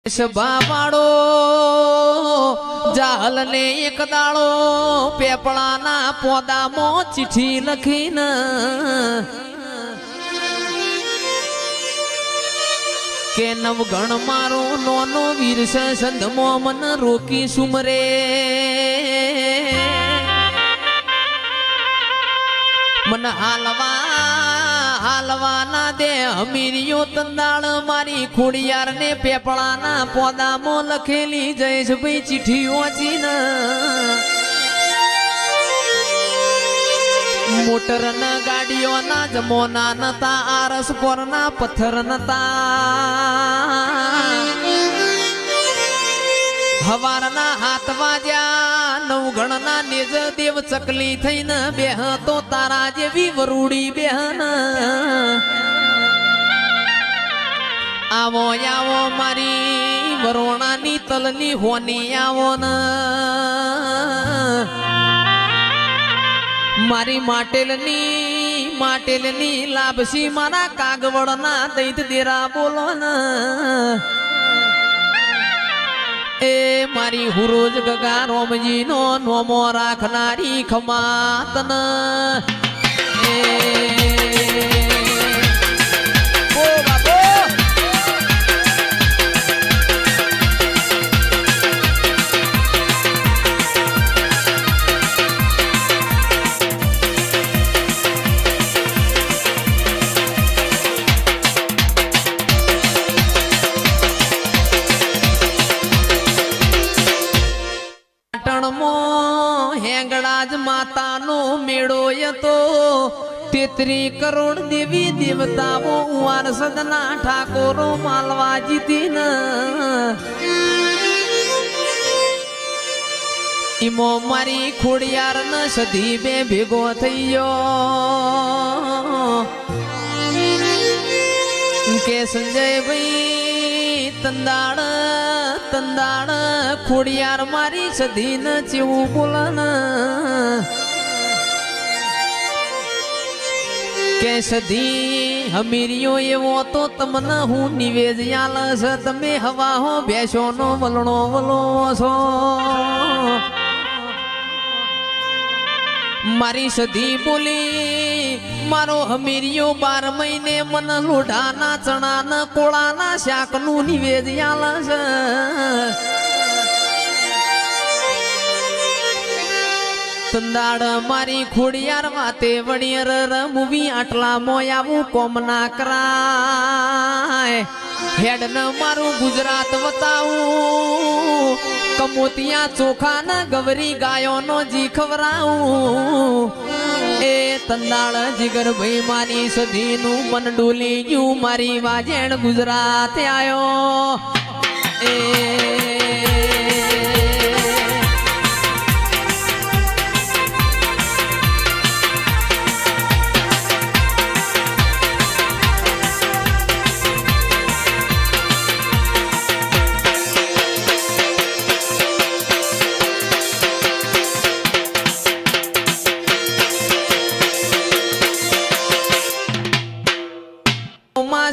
સભાવાળો જાહલ ને એક દાડો પેપળાના પોદામાં ચિઠ્ઠી લખીને કે નવગણ મારો નોનો વીર છે સંધમો મન રોકી સુમરે મન હાલવા ના દે અમીરિયો તંદાળ મારી ખોડિયાર ને પેપળાના પોદામાં લખેલી જયેશભાઈ ચિઠ્ઠી વાંચીને મોટર ના ગાડીઓ ના જમોના નતા આરસ પર ના પથ્થર નતા હવારના હાથ વાજ્યા નવગણ ના નેજ દેવ ચકલી થઈને બેહ તો તારા જેવી વરૂડી બેહન આવો આવો મારી વરોણાની તલની હોની આવો ને મારી માટેલની લાભસી મારા કાગવડના દૈત દેરા બોલો ને એ મારી હુરોજ ગગા રોમજી નો નોમો રાખનારી ખમાતન એ હેંગળાજ માતાનો મેળો તો 33 કરોડ દેવી દેવતાઓ વારસદના ઠાકોરો માલવા જીતીન ઈમો મારી ખોડિયાર ન સધી બે ભેગો થઈ ગયો કે સંજયભાઈ તંદાળ ખોડિયાર મારી સધી ન ચેવું બોલન કે સધી હમીરિયો એવો તો તમને હું નિવેદ આલ છે તમે હવા હો બેસો નો વલણો વલો છો મારી સધી બોલી મારો હમીરિયો 12 મહિને મન લોઢાના ચણાના કોળાના શાકનું નિવેદ આલ છે તંદાળ મારી ખોડિયાર વાતે વણિયર મૂવી આટલા મોયાવું કોમ ના કરાય હેડ ન મારું ગુજરાત વતાવું કમોતિયા ચોખા ન ગવરી ગાયો નો જી ખવરાવું એ તંદાળ જીગર ભાઈ મારી સધી નું મન ડોલી ગયું મારી વાજેણ ગુજરાત આયો એ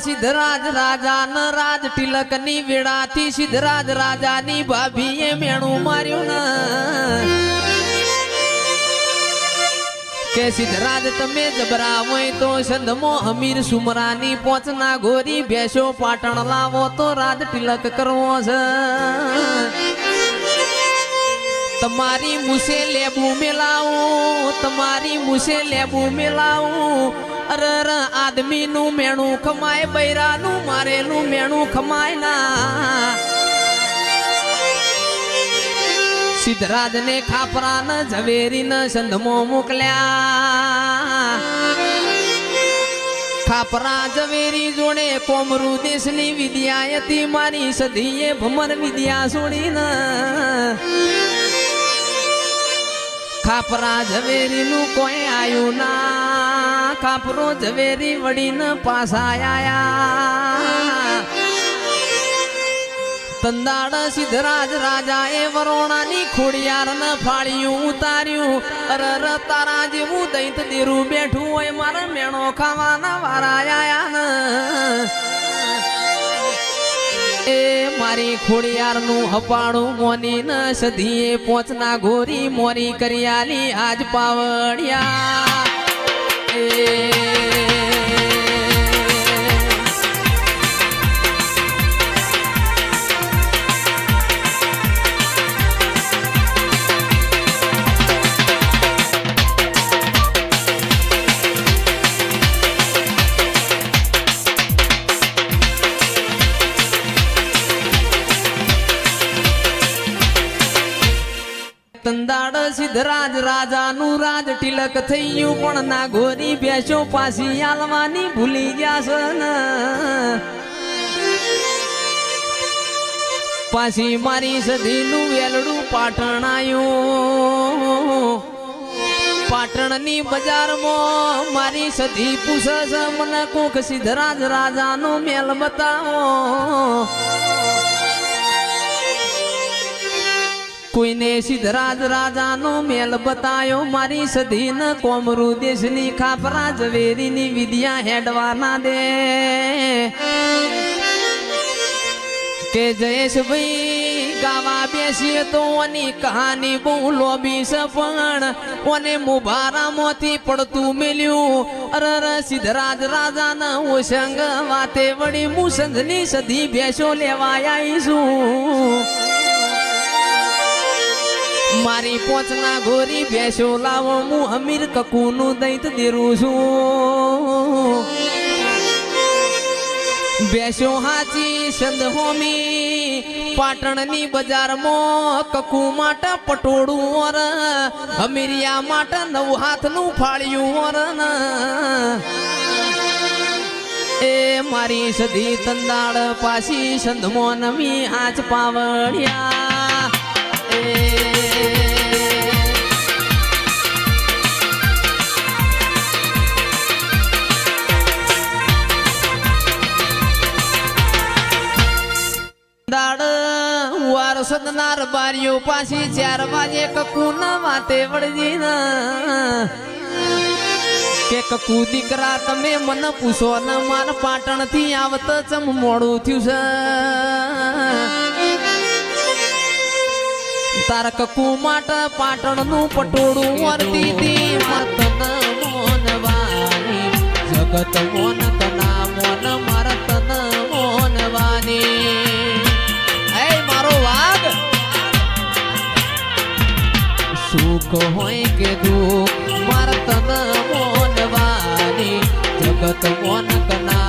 સિદ્ધરાજ રાજા ન રાજ તિલક ની વેળાથી સિદ્ધરાજ રાજા ની ભાભીએ મેણું માર્યું ને કે સિદ્ધરાજ તમે જબરા હોય તો સંધમો અમીર સુમરાની પોચના ગોરી ભેસો પાટણ લાવો તો રાજ તિલક કરવો છે તમારી મુસે લેબુ મેલાવું અરર આદમી નું મેણું ખમાય બૈરાનું મારેલું મેણું ખમાય ના સિદ્ધરાજ ને ખાપરા ન ઝવેરી ન સંધમો મોકલ્યા ખાપરા ઝવેરી જોડે કોમરુ દેશની વિદ્યા હતી મારી સધીએ ભમર વિદ્યા છોડી ન ખાપરા ઝવેરી નું કોઈ આયું ના ખાપરો ઝવેરી વડીને પાછા આયા તંદાળ સિદ્ધરાજ રાજા એ વરોણાની ખોડિયાર ન ફાળ્યું ઉતાર્યું અરર તારા જેવું દૈત દેરું બેઠું હોય મારા મેણો ખાવાના વારા આયા એ મારી ખોડિયારનું હપાણું મોની ન સધીએ પોચના ગોરી મોરી કરિયાલી આજ પાવડિયા તંદાડ સિદ્ધરાજ રાજાનું રાજ તિલક થયું પણ ના ગોરી બેસો પાછી આલવાની ભૂલી ગયા છે પાછી મારી સધીનું વેલડું પાટણ આયું પાટણની બજારમાં મારી સધી પૂછે છે મને કોક સિદ્ધરાજ રાજાનો મેલ બતાવો કોઈને સિદ્ધરાજ રાજાનો મેલ બતાયો મારી સધીન કોમરૂ દેશની ખાપરા ઝવેરીની વિદ્યા હેડવાના દે કે જયેશભાઈ ગાવા બેસીએ તો ઓની કહાની બહુ લોબી છે પણ ઓને મુભારામાંથી પડતું મેલ્યું અરર સિદ્ધરાજ રાજાના ઓસંગ વાતે વળી હું સંઘની સધી ભેંસો લેવા આવીશું મારી પોચના ગોરી ભેંસો લાવો હું અમીર કકુનું દૈત દેરું છું ભેંસો હાચી સંદ હોમી પાટણની બજારમાં કકુ માટે પટોળું ઓર અમીરિયા માટે નવ હાથનું ફાળ્યું ઓર એ મારી સધી તંદાળ પાછી સંધમો નમી આજ પાવડિયા સદનાર બારીઓ પાછી 4 વાગે કકુ ના વાતે વળજી કે કકુ દીકરા તમે મને પૂછો ને માર પાટણ થી આવત ચમ મોડું થયું છે તાર કકુ માટે પાટણ નું પટોળું વરતી તી મતન મોનવાની જગત મોન કના મોન મરતન મોનવાની સુખ હોય કે દુઃખ મારા તન મોનવાની જગત મોન કના